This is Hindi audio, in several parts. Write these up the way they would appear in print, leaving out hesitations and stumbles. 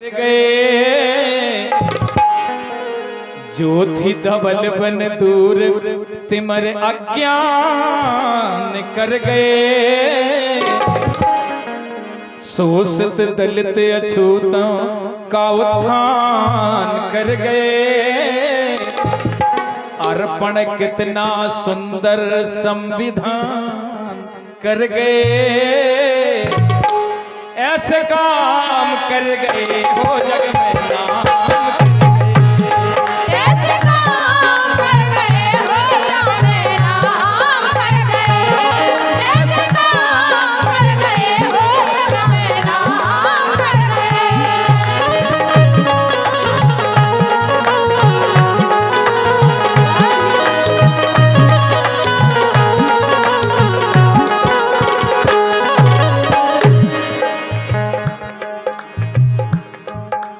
गए जो थी धवल बन दूर तिमर अज्ञान कर गए। शोषित दलित अछूता का उत्थान कर गए। अर्पण कितना सुंदर संविधान कर गए। ऐसे काम कर गए हो जग में नाम ऐसे काम कर गए हो जग में नाम कर गए। ऐसे काम कर गए हो जग में नाम कर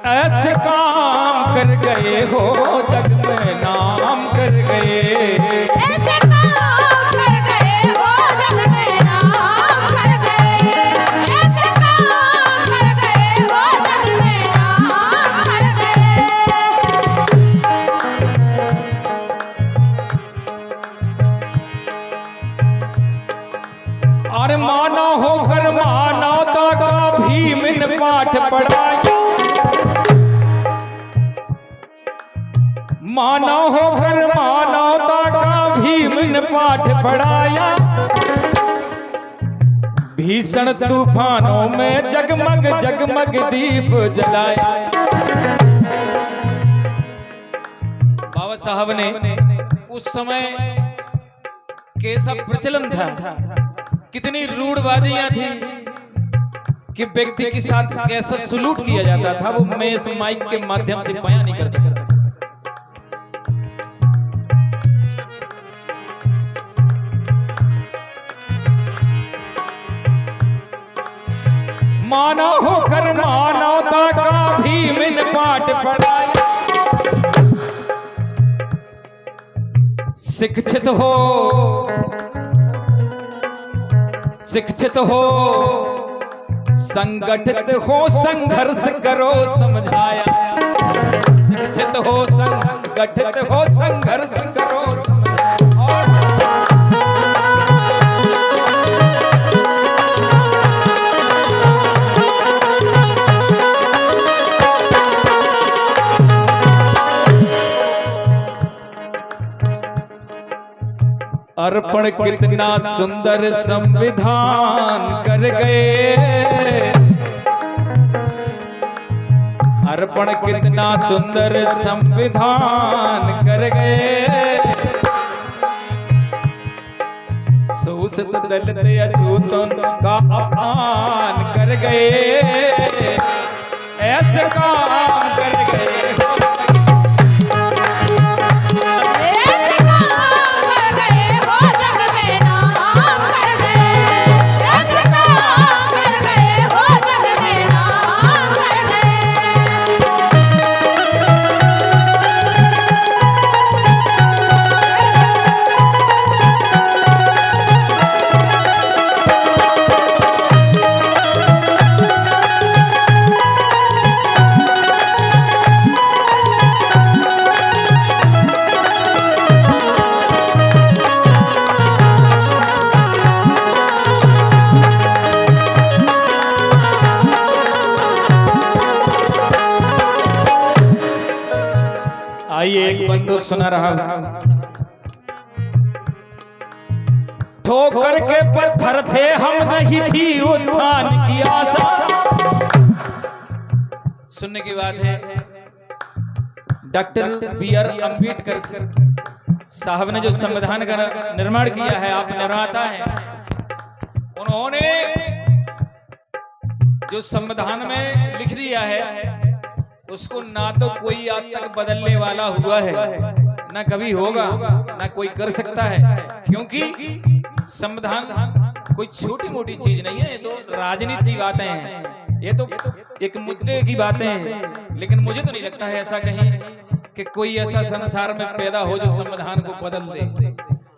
ऐसे काम कर गए हो जग में नाम कर गए। ऐसे काम कर गए हो जग में नाम कर गए। ऐसे काम कर गए हो जग में नाम कर गए। और माना होकर मानवता का भीम ने पाठ पढ़ाया। माना होकर मानवता का भीम ने पाठ पढ़ाया। भीषण तूफानों में जगमग जगमग दीप जलाया। बाबा साहब ने उस समय कैसा प्रचलन था, कितनी रूढ़वादियां थी कि व्यक्ति के साथ कैसा सलूट किया जाता था, वो मैं इस माइक के माध्यम से बयान नहीं कर सकता। माना होकर मानवता का भीम ने पाठ पढ़ाया। शिक्षित हो संगठित हो संघर्ष करो समझाया। शिक्षित हो संगठित हो संघर्ष करो समझाया। अर्पण कितना सुंदर संविधान कर गए। अर्पण कितना सुंदर संविधान कर गए। शोषित दलित अछूतों का अपमान कर गए। ऐसे काम कर गए। आइए एक बंदूक सुना रहा हूं। ठोकर के पत्थर थे हम, नहीं थी उत्थान की आशा। सुनने की बात है, डॉक्टर बी.आर. अम्बेडकर साहब ने जो संविधान का निर्माण किया है, आप निर्माता हैं, उन्होंने जो संविधान में लिख दिया है उसको ना तो कोई आज तक बदलने वाला हुआ है, ना कभी होगा, ना कोई कर सकता है। क्योंकि संविधान कोई छोटी मोटी चीज नहीं है, ये तो राजनीति की बातें हैं, ये तो एक मुद्दे की बातें हैं। लेकिन मुझे तो नहीं लगता है ऐसा कहीं कि कोई ऐसा संसार में पैदा हो जो संविधान को बदल दे।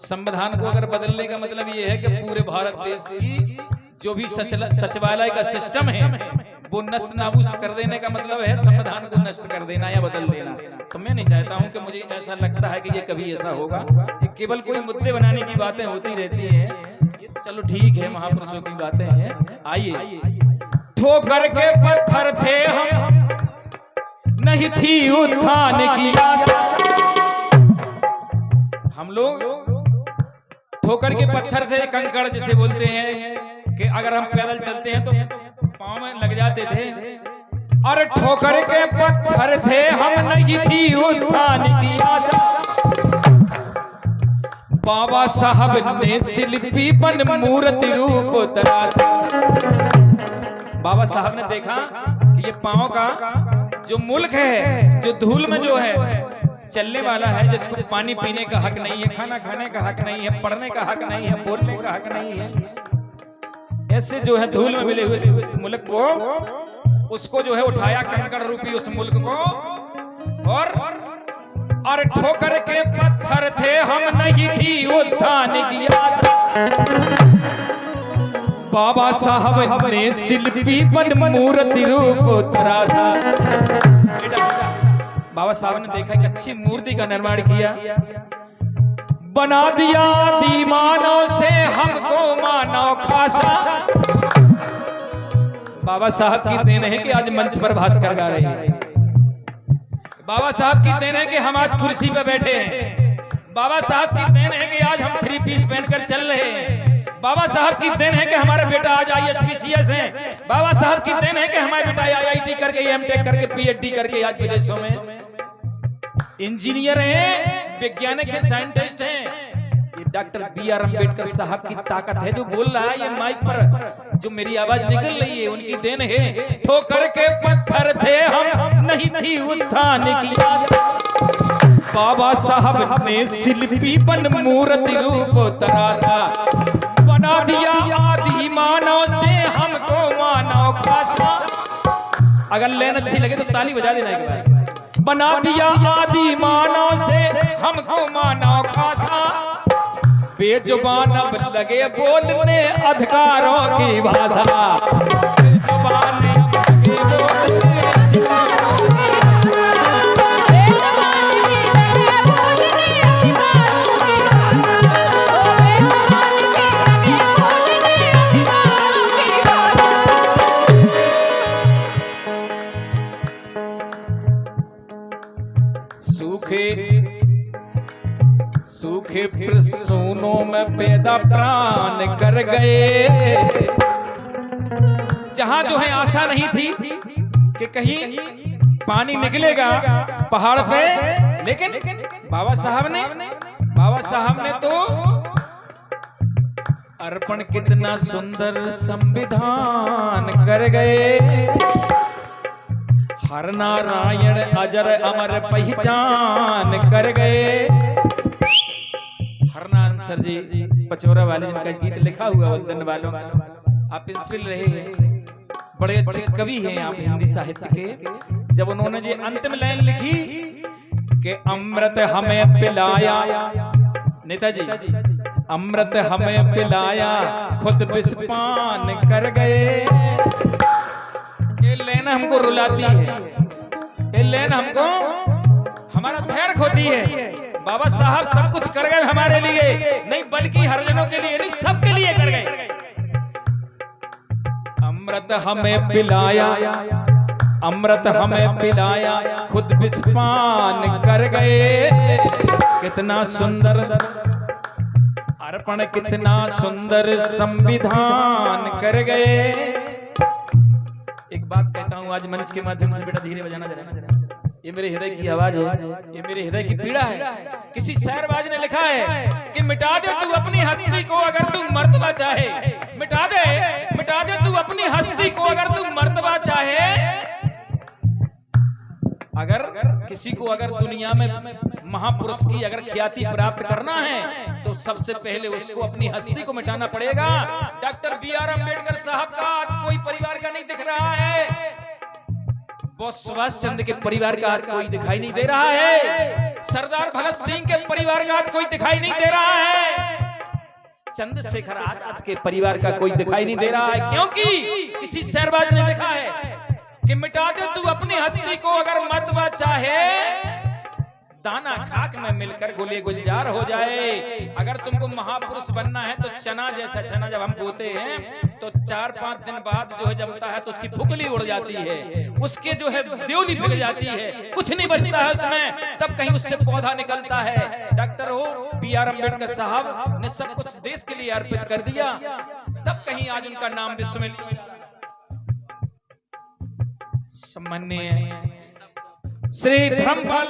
संविधान को अगर बदलने का मतलब ये है कि पूरे भारत देश की जो भी सचिवालय का सिस्टम है वो नष्ट नाबूद कर देने का मतलब है संविधान को नष्ट कर देना या बदल देना। तो मैं नहीं चाहता हूं कि मुझे ऐसा लगता है कि ये कभी ऐसा होगा। ये केवल कोई मुद्दे बनाने की बातें होती रहती हैं। ये तो चलो ठीक है, महापुरुषों की बातें हैं। आइए, ठोकर के पत्थर थे हम, नहीं थी उत्थान की आशा। हम लोग ठोकर के पत्थर थे, कंकड़ जिसे बोलते हैं, कि अगर हम पैदल चलते हैं तो पाँव में लग जाते थे। और ठोकर के पत्थर थे हम, नहीं थी उत्थान की आशा। बाबा साहब ने शिल्पी बन मूर्ति रूप तराशा। बाबा साहब ने देखा कि ये पाँव का जो मुल्क है, जो धूल में जो है चलने वाला है, जिसको पानी पीने का हक नहीं है, खाना खाने का हक नहीं है, पढ़ने का हक नहीं है, बोलने का हक नहीं है, ऐसे जो है धूल में मिले हुए मुल्क को, उसको जो है उठाया कंकड़ रूपी उस मुल्क को, और ठोकर के पत्थर थे हम, नहीं थी उत्थान की आशा। बाबा साहब ने शिल्पी बन मूर्ति रूप तराशा। बाबा साहब ने देखा एक अच्छी मूर्ति का निर्माण किया, बना दिया दीवानों से हमको मानव खासा। बाबा साहब की देन है कि आज मंच पर भास्कर गा रहे हैं। बाबा साहब की देन है कि हम आज कुर्सी पे बैठे हैं। बाबा साहब की देन है कि आज हम 3 पीस पहनकर चल रहे हैं। बाबा साहब की देन है कि हमारा बेटा आज ISPCS है। बाबा साहब की देन है कि हमारा बेटा IIT करके, MTech करके, PhD करके आज विदेशों में इंजीनियर हैं, वैज्ञानिक हैं, साइंटिस्ट हैं। ये डॉक्टर BR अम्बेडकर साहब की ताकत है जो बोल रहा है ये माइक पर, जो मेरी आवाज निकल रही है, उनकी देन है। ठोकर के पत्थर थे हम, नहीं थी उत्थान की आशा। बाबा साहब ने शिल्पी बन मूर्ति रूप तराशा। बना दिया आदि मानव से हमको मानव खासा। अगर लाइन अच्छी लगे तो ताली बजा देना एक बार। बना दिया आदि मानव से हमको मानव खासा। बेजुबान अब लगे बोलने अधिकारों की भाषा। बेजुबान लगे बोलने अधिकारों की सूखे प्रसूनों में पैदा प्राण कर गए। जहां जो है आशा नहीं थी कि कहीं पानी निकलेगा पहाड़ पे, लेकिन बाबा साहब ने तो अर्पण कितना सुंदर संविधान कर गए। हर नारायण अजर अमर पहचान कर गए। हरनारायण सर जी पचौरा वाले, जिनका गीत लिखा हुआ वतन वालों का, आप इंस्पिल रहे हैं, बड़े अच्छे कवि हैं आप हिंदी साहित्य के। जब उन्होंने ये अंतिम लाइन लिखी कि अमृत हमें पिलाया, नेताजी अमृत हमें पिलाया, खुद विषपान कर गए। ये लाइन हमको रुलाती है, ये लाइन हमको हमारा धैर्य खोती है। बाबा साहब सब कुछ कर गए हमारे लिए, नहीं बल्कि हरिजनों के लिए नहीं, सबके लिए कर गए। अमृत हमें पिलाया, अमृत हमें पिलाया, खुद विषपान कर गए। कितना सुंदर अर्पण, कितना सुंदर संविधान कर गए। एक बात कहता हूं आज मंच के माध्यम से, बेटा धीरे बजाना जरा, ये मेरे हृदय की आवाज है, ये मेरे हृदय की पीड़ा है। किसी शायरबाज ने लिखा है कि मिटा दे तू अपनी हस्ती को अगर तू मर्तबा चाहे, मिटा दे तू अपनी हस्ती को अगर तू मर्तबा चाहे। अगर किसी को अगर दुनिया में महापुरुष की अगर ख्याति प्राप्त करना है तो सबसे पहले उसको अपनी हस्ती को मिटाना पड़ेगा। डॉक्टर BR अम्बेडकर साहब का आज कोई परिवार का नहीं दिख रहा है, बॉस सुभाष चंद्र के परिवार का आज कोई दिखाई नहीं दे रहा है, सरदार भगत सिंह के परिवार का आज कोई दिखाई नहीं दे रहा है, चंद्रशेखर आजाद के परिवार का कोई दिखाई नहीं दे रहा है। क्योंकि किसी शायरबाज ने लिखा है कि मिटा दे तू अपनी हस्ती को अगर मतवा चाहे, दाना खाक में मिलकर गुले गुलजार हो जाए। अगर तुमको महापुरुष बनना है तो चना जैसा, चना जब हम बोते हैं तो 4-5 दिन बाद जो है जमता है तो उसकी फुकली उड़ जाती है, उसके जो है देवली बिक जाती है, कुछ नहीं बचता है उसमें, तब कहीं उससे पौधा निकलता है। डॉक्टर हो B.R. अम्बेडकर साहब ने सब कुछ देश के लिए अर्पित कर दिया, तब कहीं आज उनका नाम विश्व में सम्माननीय श्री धर्मपाल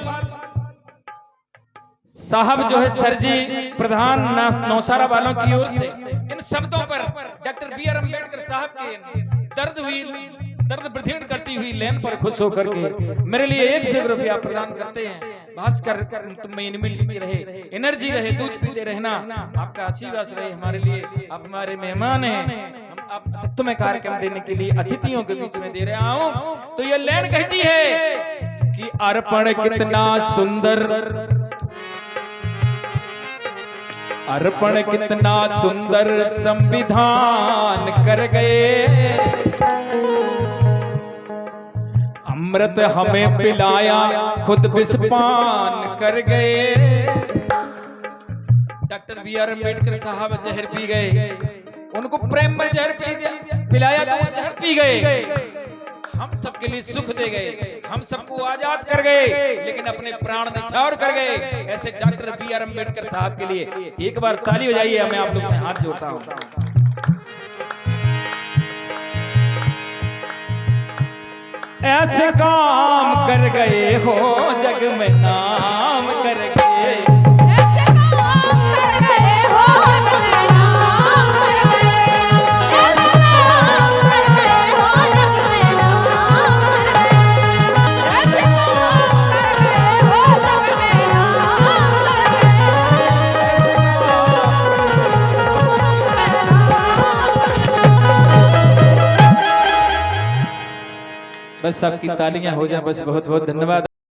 साहब जो है सर जी प्रधान नौसारा वालों की ओर से इन शब्दों पर डॉक्टर B.R. अम्बेडकर साहब के दर्द बृधिण करती हुई लेन पर खुश होकर के मेरे लिए 100 रुपया प्रदान करते हैं। भास्कर तुम में इनमें रहे, एनर्जी रहे, दूध पीते रहना, आपका आशीर्वाद रहे हमारे लिए। आप हमारे मेहमान हैं, हम आप तुम्हें कार्यक्रम देने के लिए अतिथियों के बीच में दे रहा हूँ। तो ये लेन कहती है कि अर्पण कितना सुंदर, अर्पण कितना सुंदर संविधान कर गए, अमृत हमें पिलाया खुद विषपान कर गए। Doctor B.R. अम्बेडकर साहब जहर पी गए, उनको प्रेम में जहर पिलाया तो वो जहर पी गए, हम सबके लिए सुख दे गए, हम सबको आजाद कर गए, लेकिन अपने प्राण न्यौछावर कर गए। ऐसे डॉक्टर B.R. अम्बेडकर साहब के लिए एक बार ताली बजाइए। मैं आप लोग से हाथ जोड़ता हूं। ऐसे काम कर गए हो जग में नाम कर गए, ऐसे काम कर गए हो जग में नाम कर गए, ऐसे काम कर गए हो जग में नाम कर गए, ऐसे काम कर गए हो जग में नाम कर गए। बस आपकी तालियां हो जाए, बस बहुत बहुत धन्यवाद।